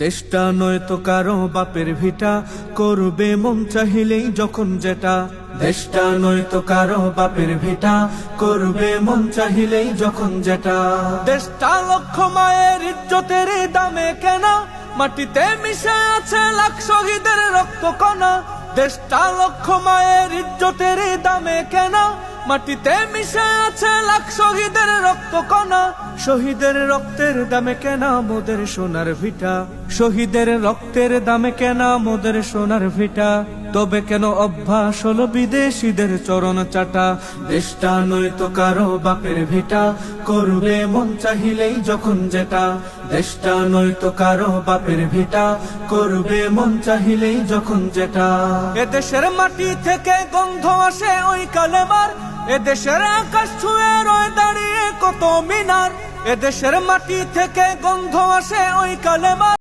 দেশটা নয়তো কারো বাপের ভিটা, করবে মন চাহিলেই যখন যেটা। দেশটা নয়তো কারো বাপের ভিটা, করবে মন চাহিলেই যখন যেটা। দেশটা লক্ষ মায়ের ইজ্জতের দামে কেনা, মাটিতে মিশে আছে লাখ শহীদের রক্ত কণা। দেশটা লক্ষ মায়ের ইজ্জতের দামে কেনা, মাটিতে মিশে আছে লাখ শহীদের রক্ত কণা। শহীদের রক্তের দামে কেনা মোদের সোনার ভিটা, শহীদের রক্তের দামে কেনা মোদের সোনার ভিটা। তবে কেন অভ্যাস হলো বিদেশিদের চরণ চাটা। দেশটা নয়তো কারো বাপের ভিটা, করবে মন চাহিলেই যখন যেটা। দেশটা নয়তো কারো বাপের ভিটা, করবে মন চাহিলেই যখন যেটা। এদেশের মাটি থেকে গন্ধ আসে ওই কালেমার, এদেশের আকাশ ছুঁয়ে রয়ে দাঁড়িয়ে কত মিনার। এদেশের মাটি থেকে গন্ধ আসে ওই কালেমার।